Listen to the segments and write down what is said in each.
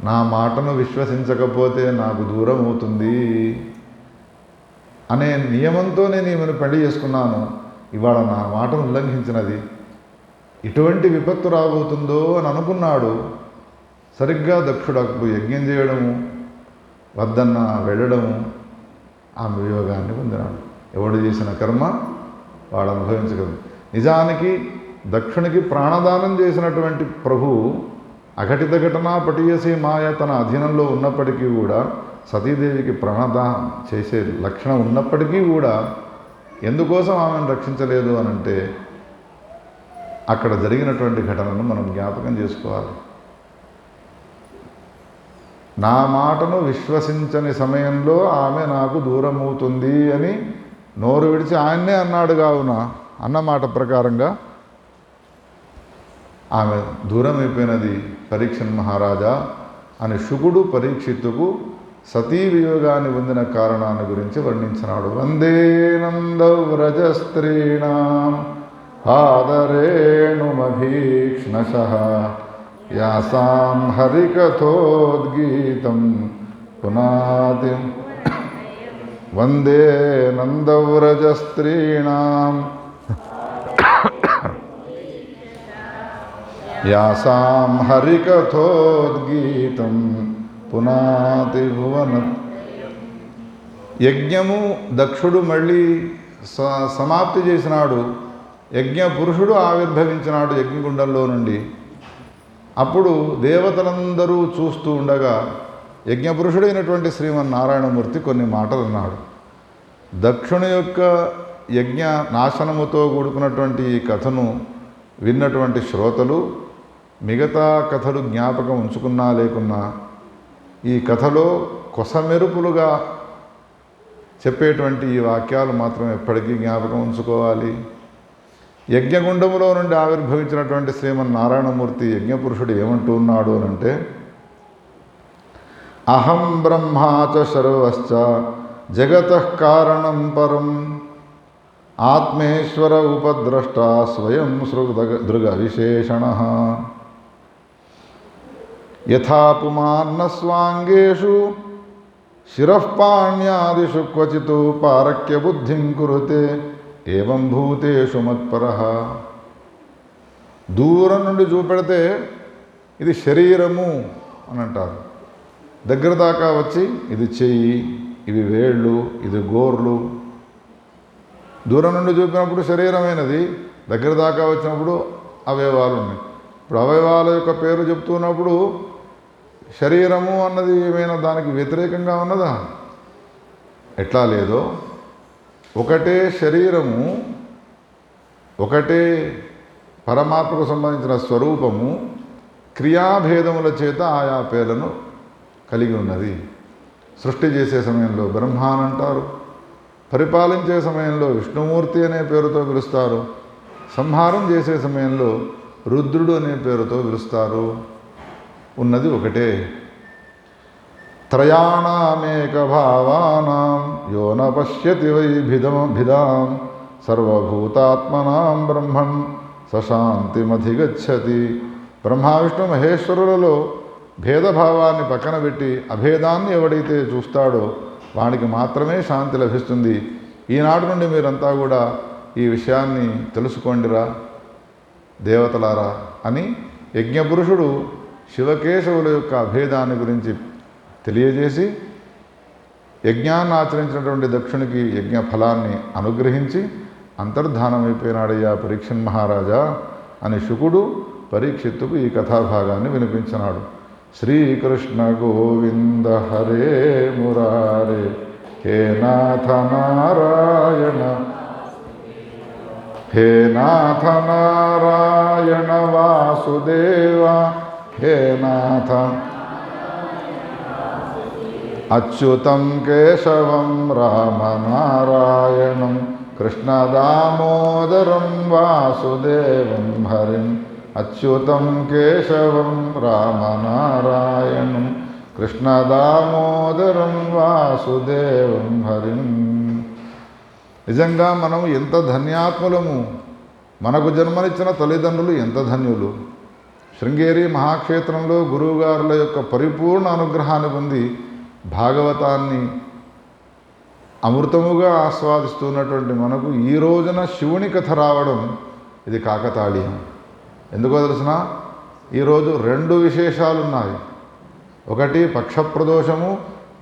నా మాటను విశ్వసించకపోతే నాకు దూరం అవుతుంది అనే నియమంతో నేను ఈమెను పెళ్లి చేసుకున్నాను. ఇవాళ నా మాటను ఉల్లంఘించినది, ఇటువంటి విపత్తు రాబోతుందో అని అనుకున్నాడు. సరిగ్గా దక్షుడు అప్పుడు యజ్ఞం చేయడము, వద్దన్న వెళ్ళడము, ఆమె వియోగాన్ని పొందినాడు. ఎవడు చేసిన కర్మ వాడు అనుభవించగలరు. నిజానికి దక్షునికి ప్రాణదానం చేసినటువంటి ప్రభువు అఘటిత ఘటన పటియసి మాయ తన అధీనంలో ఉన్నప్పటికీ కూడా, సతీదేవికి ప్రాణదానం చేసే లక్షణం ఉన్నప్పటికీ కూడా ఎందుకోసం ఆమెను రక్షించలేదు అనంటే అక్కడ జరిగినటువంటి ఘటనను మనం జ్ఞాపకం చేసుకోవాలి. నా మాటను విశ్వసించని సమయంలో ఆమె నాకు దూరం అవుతుంది అని నోరు విడిచి ఆయన్నే అన్నాడు. కావున అన్నమాట ప్రకారంగా ఆమె దూరం అయిపోయినది పరీక్షణ్ మహారాజా అని శుకుడు పరీక్షిత్తుకు సతీ వియోగాన్ని పొందిన కారణాన్ని గురించి వర్ణించినాడు. వందే నందవ్రజ స్త్రీణాం ఆదరేణుమభీక్ష్ణశః యాసాం హరికథోద్గీతం పునాతి. వందే నందవ్రజ స్త్రీణాం యాసాం హరికథోద్గీతం పునాతి భువన. యజ్ఞము దక్షుడు మళ్ళీ సమాప్తి చేసినాడు. యజ్ఞ పురుషుడు ఆవిర్భవించినాడు యజ్ఞగుండంలో నుండి. అప్పుడు దేవతలందరూ చూస్తూ ఉండగా యజ్ఞపురుషుడైనటువంటి శ్రీమన్నారాయణమూర్తి కొన్ని మాటలు అన్నాడు. దక్షుని యొక్క యజ్ఞ నాశనముతో కూడుకున్నటువంటి ఈ కథను విన్నటువంటి శ్రోతలు మిగతా కథలు జ్ఞాపకం ఉంచుకున్నా లేకున్నా ఈ కథలో కొసమెరుపులుగా చెప్పేటువంటి ఈ వాక్యాలు మాత్రం ఎప్పటికీ జ్ఞాపకం ఉంచుకోవాలి. యజ్ఞగుండములో నుండి ఆవిర్భవించినటువంటి శ్రీమన్నారాయణమూర్తి యజ్ఞపురుషుడు ఏమంటూ ఉన్నాడు అనంటే, అహం బ్రహ్మా చ సర్వశ్చ జగతః కారణం పరం ఆత్మేశ్వర ఉపద్రష్ట స్వయం దృగ విశేషణః యథా పుమాన్న స్వాంగేషు శిరఃపాణ్యాదిషు క్వచిత్ పారక్య బుద్ధిం కురుతే ఏవం భూతేషు మత్పరః. దూరం నుండి చూపెడితే ఇది శరీరము అని అంటారు. దగ్గర దాకా వచ్చి ఇది చెయ్యి, ఇవి వేళ్ళు, ఇది గోర్లు. దూరం నుండి చూపినప్పుడు శరీరమైనది, దగ్గర దాకా వచ్చినప్పుడు అవయవాలు ఉన్నాయి. ఇప్పుడు అవయవాల యొక్క పేరు చెప్తున్నప్పుడు శరీరము అన్నది ఏమైనా దానికి వ్యతిరేకంగా ఉన్నదా? ఎట్లా లేదో ఒకటే శరీరము, ఒకటే పరమాత్మకు సంబంధించిన స్వరూపము క్రియాభేదముల చేత ఆయా పేర్లను కలిగి ఉన్నది. సృష్టి చేసే సమయంలో బ్రహ్మ అని అంటారు, పరిపాలించే సమయంలో విష్ణుమూర్తి అనే పేరుతో పిలుస్తారు, సంహారం చేసే సమయంలో రుద్రుడు అనే పేరుతో పిలుస్తారు. ఉన్నది ఒకటే. త్రయాణమేక భావానాం యో న పశ్యతి వై భిదాం సర్వభూతాత్మనాం బ్రహ్మన్ సశాంతిమధిగచ్చతి. బ్రహ్మ విష్ణు మహేశ్వరులలో భేదభావాన్ని పక్కన పెట్టి అభేదాన్ని ఎవడైతే చూస్తాడో వానికి మాత్రమే శాంతి లభిస్తుంది. ఈనాటి నుండి మీరంతా కూడా ఈ విషయాన్ని తెలుసుకోండిరా దేవతలారా అని యజ్ఞపురుషుడు శివకేశవుల యొక్క అభేదాన్ని గురించి తెలియజేసి యజ్ఞాన్ని ఆచరించినటువంటి దక్షునికి యజ్ఞ ఫలాన్ని అనుగ్రహించి అంతర్ధానమైపోయినాడయ్యా పరీక్షణ్ మహారాజా అని శుకుడు పరీక్షిత్తుకు ఈ కథాభాగాన్ని వినిపించినాడు. శ్రీకృష్ణ గోవింద హరే మురారే హే నాథ నారాయణ హే నాథ నారాయణ వాసుదేవ హే నాథ అచ్యుతం కేశవం రామనారాయణం కృష్ణ దామోదరం వాసుదేవం హరిం అచ్యుతం కేశవం రామనారాయణం కృష్ణ దామోదరం వాసుదేవం హరిం. నిజంగా మనం ఎంత ధన్యాత్ములము, మనకు జన్మనిచ్చిన తల్లిదండ్రులు ఎంత ధన్యులు. శృంగేరి మహాక్షేత్రంలో గురువుగారుల యొక్క పరిపూర్ణ అనుగ్రహాన్ని పొంది భాగవతాన్ని అమృతముగా ఆస్వాదిస్తున్నటువంటి మనకు ఈ రోజున శివుని కథ రావడం ఇది కాకతాళీయం. ఎందుకో తెలిసిన ఈరోజు 2 విశేషాలు ఉన్నాయి. ఒకటి పక్షప్రదోషము,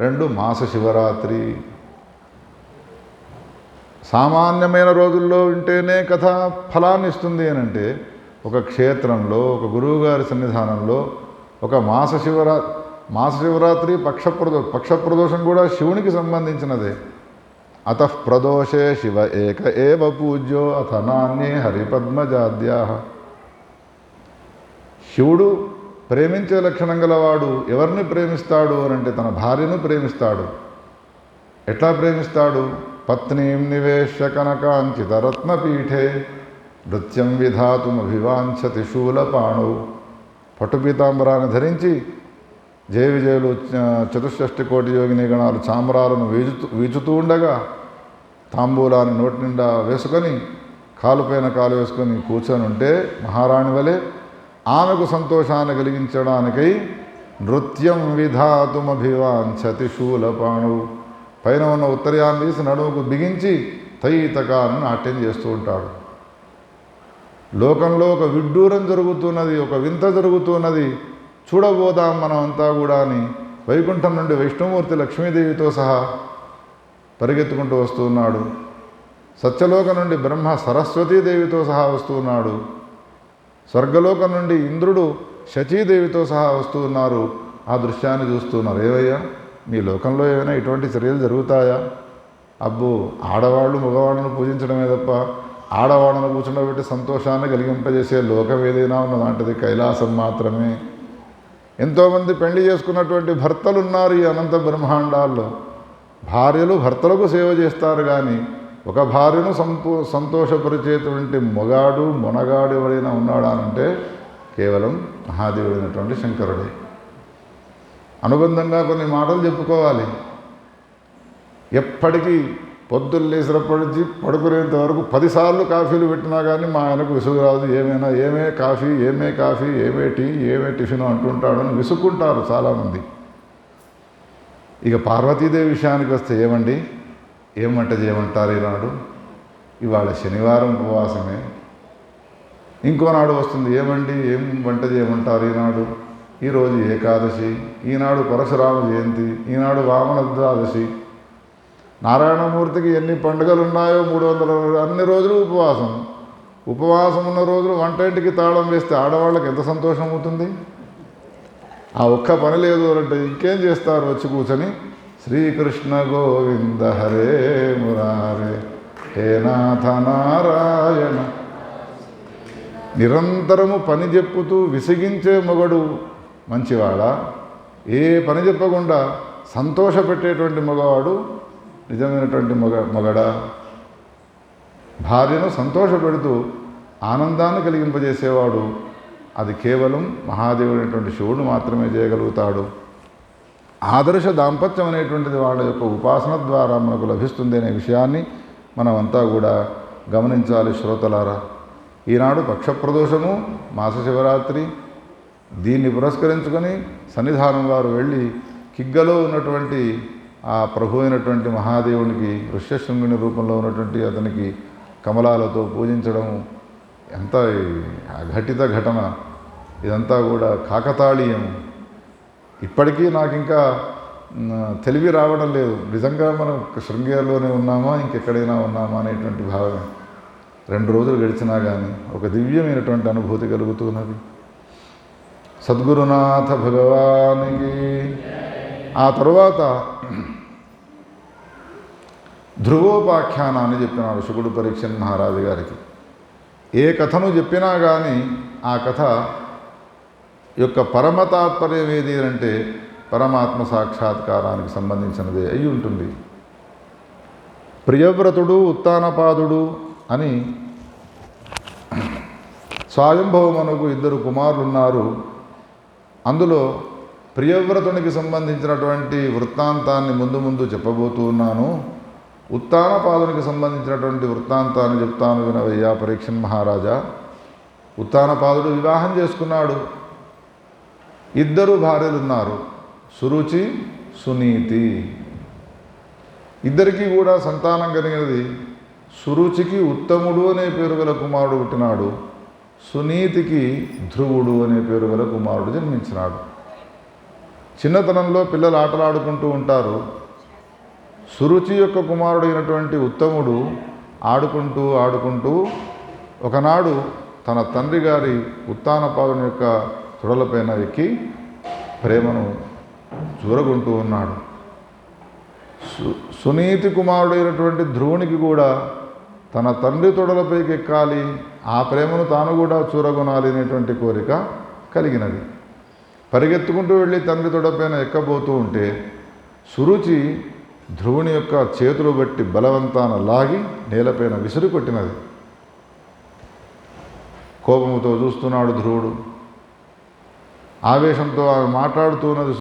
2 మాస శివరాత్రి. సామాన్యమైన రోజుల్లో వింటేనే కథ ఫలాన్ని ఇస్తుంది అని అంటే, ఒక క్షేత్రంలో ఒక గురువుగారి సన్నిధానంలో ఒక మాస శివరాత్రి పక్షప్రదోషం కూడా శివునికి సంబంధించినదే. అతః ప్రదోషే శివ ఏక ఏవ పూజ్యో అథ నాన్యే హరిపద్మజాద్యా. శివుడు ప్రేమించే లక్షణం గలవాడు. ఎవరిని ప్రేమిస్తాడు అని అంటే తన భార్యను ప్రేమిస్తాడు. ఎట్లా ప్రేమిస్తాడు? పత్నీం నివేశ్య కనకాంచిత రత్నపీఠే నృత్యం విధాతుమభివాంఛతి శూలపాణౌ. పట్టుపీతాంబరాన్ని ధరించి జయ విజయులు 64 కోటి యోగిని గణాలు చామరాలను వీచుతూ ఉండగా తాంబూలాన్ని నోటి నిండా వేసుకొని కాలుపైన కాలు వేసుకొని కూర్చొని ఉంటే మహారాణి వలె ఆమెకు సంతోషాన్ని కలిగించడానికై నృత్యం విధాతుమభివాంఛతి శూలపాణు. పైన ఉన్న ఉత్తరీయాన్ని తీసి నడుముకు బిగించి తైతకాన్ని నాట్యం చేస్తూ ఉంటాడు. లోకంలో ఒక విడ్డూరం జరుగుతున్నది, ఒక వింత జరుగుతున్నది, చూడబోదాం మనం అంతా కూడా అని వైకుంఠం నుండి విష్ణుమూర్తి లక్ష్మీదేవితో సహా పరిగెత్తుకుంటూ వస్తున్నాడు. సత్యలోకం నుండి బ్రహ్మ సరస్వతీదేవితో సహా వస్తున్నాడు. స్వర్గలోకం నుండి ఇంద్రుడు శచీదేవితో సహా వస్తున్నారు. ఆ దృశ్యాన్ని చూస్తున్నారు. ఏవయ్యా, మీ లోకంలో ఏమైనా ఇటువంటి చర్యలు జరుగుతాయా? అబ్బో, ఆడవాళ్ళు మగవాళ్ళను పూజించడమే తప్ప ఆడవాళ్ళను కూర్చుండబెట్టి సంతోషాన్ని కలిగింపజేసే లోకం ఏదైనా ఉన్నదాంటిది కైలాసం మాత్రమే. ఎంతోమంది పెళ్లి చేసుకున్నటువంటి భర్తలు ఉన్నారు ఈ అనంత బ్రహ్మాండాల్లో. భార్యలు భర్తలకు సేవ చేస్తారు, కానీ ఒక భార్యను సంతోషపరిచేటువంటి మొగాడు మొనగాడు ఎవరైనా ఉన్నాడా అంటే కేవలం మహాదేవుడైనటువంటి శంకరుడే. అనుబంధంగా కొన్ని మాటలు చెప్పుకోవాలి. ఎప్పటికీ పొద్దున్న లేచినప్పటి పడుకునేంత వరకు 10 సార్లు కాఫీలు పెట్టినా కానీ మా ఆయనకు విసుగు రాదు. ఏమే కాఫీ, ఏమే టీ, ఏమే టిఫిన్ అంటుంటాడని విసుక్కుంటారు చాలామంది. ఇక పార్వతీదేవి విషయానికి వస్తే ఏమండి, ఏం వంట చేయమంటారు ఈనాడు? ఇవాళ శనివారం ఉపవాసమే. ఇంకోనాడు వస్తుంది, ఏమండి ఏం వంట చేయమంటారు ఈనాడు? ఈరోజు ఏకాదశి, ఈనాడు పరశురామ జయంతి, ఈనాడు వామన ద్వాదశి. నారాయణమూర్తికి ఎన్ని పండుగలు ఉన్నాయో 300 అన్ని రోజులు ఉపవాసం. ఉపవాసం ఉన్న రోజులు వంటింటికి తాళం వేస్తే ఆడవాళ్ళకి ఎంత సంతోషం అవుతుంది? ఆ ఒక్క పని లేదు అంటే ఇంకేం చేస్తారు? వచ్చి కూర్చొని శ్రీకృష్ణ గోవింద హరే మురారే హే నాథ నారాయణ. నిరంతరము పని చెప్పుతూ విసిగించే మొగడు మంచివాడా? ఏ పని చెప్పకుండా సంతోషపెట్టేటువంటి మగవాడు నిజమైనటువంటి మొగడా? భార్యను సంతోషపెడుతూ ఆనందాన్ని కలిగింపజేసేవాడు అది కేవలం మహాదేవుడైనటువంటి శివుడు మాత్రమే చేయగలుగుతాడు. ఆదర్శ దాంపత్యం అనేటువంటిది వాళ్ళ యొక్క ఉపాసన ద్వారా మనకు లభిస్తుంది అనే విషయాన్ని మనమంతా కూడా గమనించాలి శ్రోతలారా. ఈనాడు పక్షప్రదోషము, మాస శివరాత్రి. దీన్ని పురస్కరించుకొని సన్నిధానం వారు వెళ్ళి కిగ్గలో ఉన్నటువంటి ఆ ప్రభు అయినటువంటి మహాదేవునికి ఋష్యశృంగుని రూపంలో ఉన్నటువంటి అతనికి కమలాలతో పూజించడం ఎంత అఘటిత ఘటన. ఇదంతా కూడా కాకతాళీయం. ఇప్పటికీ నాకు ఇంకా తెలివి రావడం లేదు, నిజంగా మనం శృంగేరిలోనే ఉన్నామా ఇంకెక్కడైనా ఉన్నామా అనేటువంటి భావమే. 2 రోజులు గడిచినా కానీ ఒక దివ్యమైనటువంటి అనుభూతి కలుగుతున్నది. సద్గురునాథ భగవానికి. ఆ తరువాత ధ్రువోపాఖ్యానాన్ని చెప్పినాడు శుకుడు పరీక్షణ్ మహారాజు గారికి. ఏ కథను చెప్పినా కానీ ఆ కథ యొక్క పరమ తాత్పర్యం ఏది అంటే పరమాత్మ సాక్షాత్కారానికి సంబంధించినదే అయి ఉంటుంది. ప్రియవ్రతుడు ఉత్తానపాదుడు అని స్వయంభవమనుకు 2 కుమారులు ఉన్నారు. అందులో ప్రియవ్రతునికి సంబంధించినటువంటి వృత్తాంతాన్ని ముందు చెప్పబోతూ ఉన్నాను. ఉత్తానపాదునికి సంబంధించినటువంటి వృత్తాంతాన్ని చెప్తాను వినవయ్యా పరీక్షణ్ మహారాజా. ఉత్తానపాదుడు వివాహం చేసుకున్నాడు. ఇద్దరు భార్యలు ఉన్నారు, సురుచి సునీతి. ఇద్దరికీ కూడా సంతానం కలిగినది. సురుచికి ఉత్తముడు అనే పేరు గల కుమారుడు పుట్టినాడు, సునీతికి ధ్రువుడు అనే పేరు గల కుమారుడు జన్మించినాడు. చిన్నతనంలో పిల్లలు ఆటలాడుకుంటూ ఉంటారు. సురుచి యొక్క కుమారుడు అయినటువంటి ఉత్తముడు ఆడుకుంటూ ఆడుకుంటూ ఒకనాడు తన తండ్రి గారి ఉత్తానపాదం యొక్క తొడలపైన ఎక్కి ప్రేమను చూరగొంటూ ఉన్నాడు. సునీతి కుమారుడైనటువంటి ధ్రువునికి కూడా తన తండ్రి తొడలపైకి ఎక్కాలి, ఆ ప్రేమను తాను కూడా చూరగొనాలి అనేటువంటి కోరిక కలిగినది. పరిగెత్తుకుంటూ వెళ్ళి తండ్రి తొడపైన ఎక్కబోతూ ఉంటే సురుచి ధ్రువుని యొక్క చేతులు బట్టి బలవంతాన లాగి నేలపైన విసిరి కొట్టినది. కోపముతో చూస్తున్నాడు ధ్రువుడు. ఆవేశంతో ఆమె మాట్లాడుతున్నది.